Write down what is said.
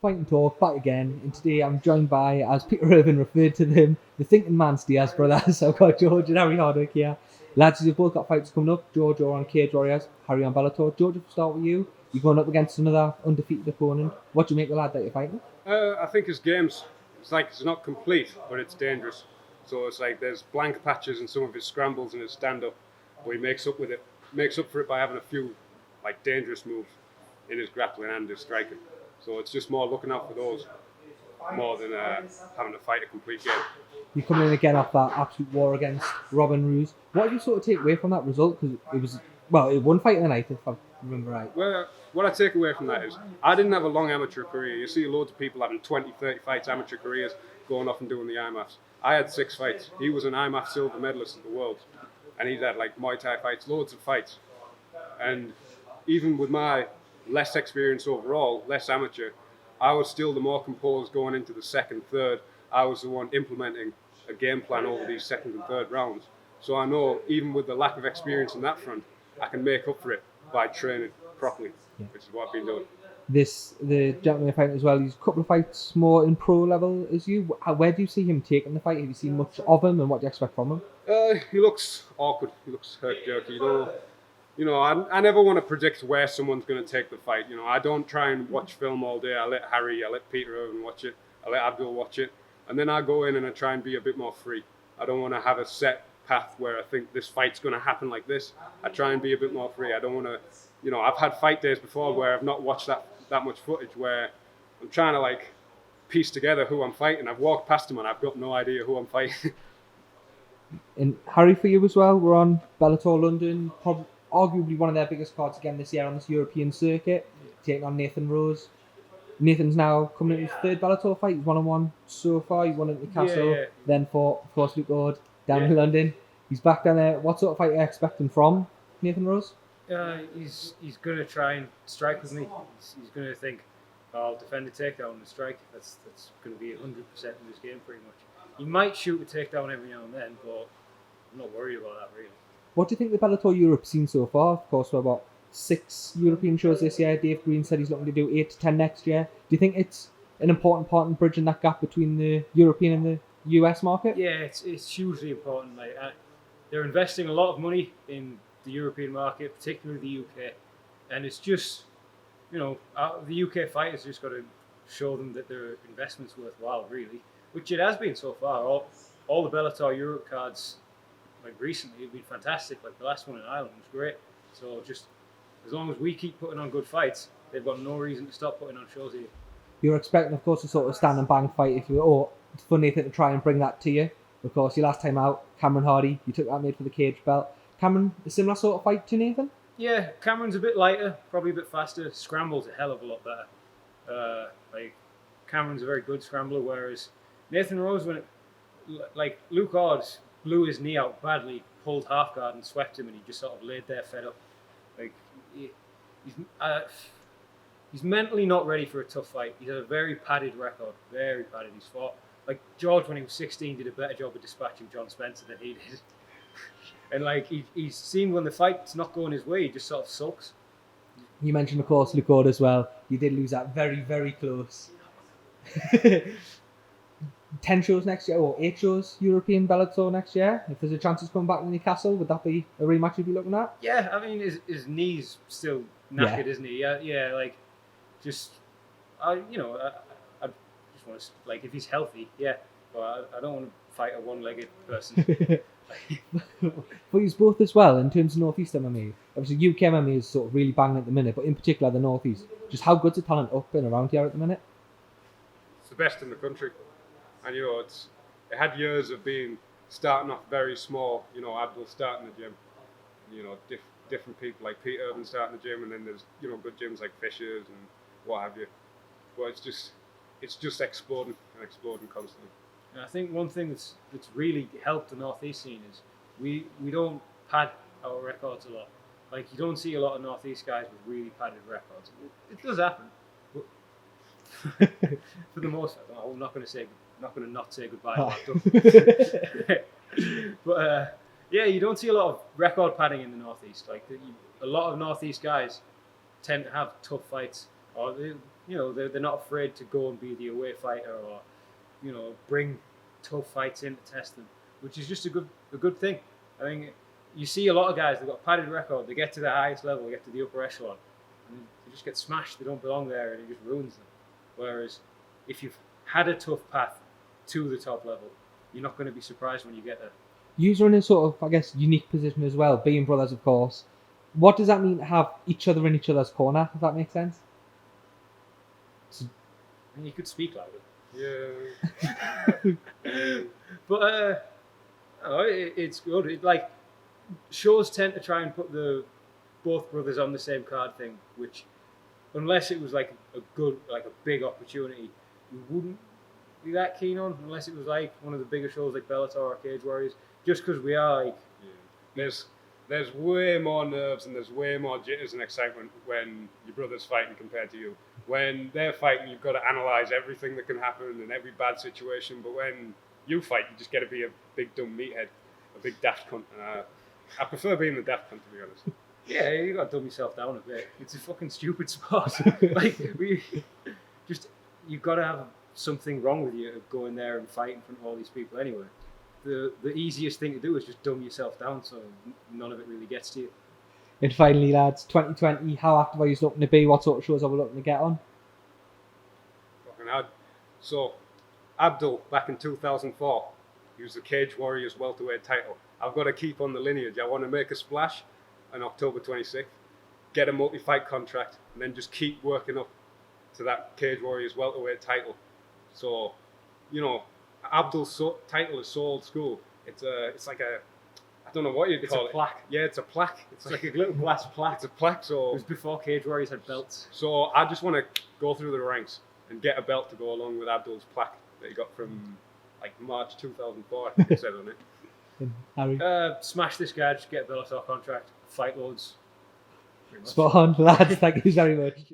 Fight and Talk back again, and today I'm joined by, as Peter Irvin referred to them, the thinking man's Diaz brothers. I've got George and Harry Hardwick here. Lads, you've both got fights coming up. George, you're on Cage Warriors, Harry on Bellator. George, if we start with you, you're going up against another undefeated opponent. What do you make of the lad that you're fighting? I think his game's, it's not complete, but it's dangerous. So it's like there's blank patches in some of his scrambles and his stand-up, but he makes up for it by having a few dangerous moves in his grappling and his striking. So it's just more looking out for those more than having to fight a complete game. You're coming in again off that absolute war against Robin Roos. What did you sort of take away from that result? Because it was, one fight of the night, if I remember right. Well, what I take away from that is I didn't have a long amateur career. You see loads of people having 20, 30 fights, amateur careers, going off and doing the IMAFs. I had 6 fights. He was an IMAF silver medalist of the world. And he's had Muay Thai fights, loads of fights. And even with my less experience overall, less amateur, I was still the more composed going into the second, third. I was the one implementing a game plan over these second and third rounds. So I know even with the lack of experience in that front, I can make up for it by training properly, which is what I've been doing. The gentleman you're fighting as well, he's a couple of fights more in pro level as you. Where do you see him taking the fight? Have you seen much of him, and what do you expect from him? He looks awkward. He looks hurt jerky. I never want to predict where someone's going to take the fight. I don't try and watch film all day. I let Harry, I let Peter Irvin watch it. I let Abdul watch it. And then I go in and I try and be a bit more free. I don't want to have a set path where I think this fight's going to happen like this. I try and be a bit more free. I don't want to, I've had fight days before where I've not watched that much footage, where I'm trying to piece together who I'm fighting. I've walked past him and I've got no idea who I'm fighting. And Harry, for you as well, we're on Bellator London, arguably one of their biggest cards again this year on this European circuit, taking on Nathan Rose. Nathan's now coming into his third Bellator fight. He's 1-1 so far. He won at Newcastle, then fought, of course, Luke Ord down in London. He's back down there. What sort of fight are you expecting from Nathan Rose? He's going to try and strike with me. He's going to think, I'll defend the takedown and strike. That's going to be 100% in his game pretty much. He might shoot a takedown every now and then, but I'm not worried about that really. What do you think the Bellator Europe's seen so far? Of course, we're about 6 European shows this year. Dave Green said he's looking to do 8 to 10 next year. Do you think it's an important part in bridging that gap between the European and the US market? Yeah, it's hugely important. They're investing a lot of money in the European market, particularly the UK, and it's just, the UK fighters just got to show them that their investment's worthwhile, really, which it has been so far. All the Bellator Europe cards, recently, have been fantastic. The last one in Ireland was great. So just as long as we keep putting on good fights, they've got no reason to stop putting on shows here. You're expecting, of course, a sort of stand and bang fight it's for Nathan to try and bring that to you. Of course, your last time out, Cameron Hardy, you took that made for the cage belt. Cameron, a similar sort of fight to Nathan? Yeah, Cameron's a bit lighter, probably a bit faster. Scramble's a hell of a lot better. Cameron's a very good scrambler, whereas Nathan Rose, Luke Ord blew his knee out badly, pulled half guard and swept him, and he just sort of laid there fed up. He's mentally not ready for a tough fight. He's had a very padded record, very padded. He's fought George when he was 16 did a better job of dispatching John Spencer than he did. And he's seen when the fight's not going his way, he just sort of sulks. You mentioned, of course, Luke Ord as well. You did lose that very, very close. 10 shows next year, or 8 shows European Bellator next year. If there's a chance he's coming back to Newcastle, would that be a rematch you'd be looking at? Yeah, I mean, his knee's still knackered, isn't he? I just want to, if he's healthy, but I don't want to fight a one-legged person. But he's both as well in terms of North East MMA. Obviously, UK MMA is sort of really banging at the minute, but in particular the North East. Just how good's the talent up and around here at the minute? It's the best in the country. And it had years of starting off very small. Abdul starting the gym. Different people like Peter Irvin starting the gym, and then there's good gyms like Fisher's and what have you. But it's just exploding and exploding constantly. And I think one thing that's really helped the North East scene is we don't pad our records a lot. You don't see a lot of North East guys with really padded records. It does happen, but for the most part, I'm not going to not say goodbye. But you don't see a lot of record padding in the North East. A lot of North East guys tend to have tough fights, or they're not afraid to go and be the away fighter, or bring tough fights in to test them, which is just a good thing. I mean, you see a lot of guys, they've got a padded record, they get to the highest level, they get to the upper echelon, and they just get smashed, they don't belong there, and it just ruins them. Whereas if you've had a tough path to the top level, you're not going to be surprised when you get there. You're in a sort of, I guess, unique position as well, being brothers, of course. What does that mean to have each other in each other's corner, if that makes sense? I mean, you could speak louder. Yeah. But it's good. Shows tend to try and put the both brothers on the same card thing, which, unless it was like a big opportunity, we wouldn't be that keen on, unless it was like one of the bigger shows like Bellator or Cage Warriors, just because we are like... Yeah. There's way more nerves and there's way more jitters and excitement when your brother's fighting compared to you. When they're fighting, you've got to analyse everything that can happen and every bad situation, but when you fight, you just get to be a big dumb meathead, a big daft cunt. I prefer being the daft cunt, to be honest. Yeah, you got to dumb yourself down a bit. It's a fucking stupid sport. You've got to have something wrong with you of going there and fighting in front of all these people anyway. The easiest thing to do is just dumb yourself down, so none of it really gets to you. And finally, lads, 2020, how active are you looking to be? What sort of shows are we looking to get on? So, Abdul, back in 2004, he was the Cage Warriors welterweight title. I've got to keep on the lineage. I want to make a splash on October 26th, get a multi-fight contract, and then just keep working up to that Cage Warriors welterweight title. So, Abdul's title is so old school. It's like a, I don't know what you'd call it. It's a plaque. Yeah, it's a plaque. It's like a little glass plaque. It's a plaque. So it was before Cage Warriors had belts. So I just want to go through the ranks and get a belt to go along with Abdul's plaque that he got from like March 2004. I think it said on it. Harry? Smash this guy, just get a Bellator contract, fight loads. Spot on, lads. Thank you very much.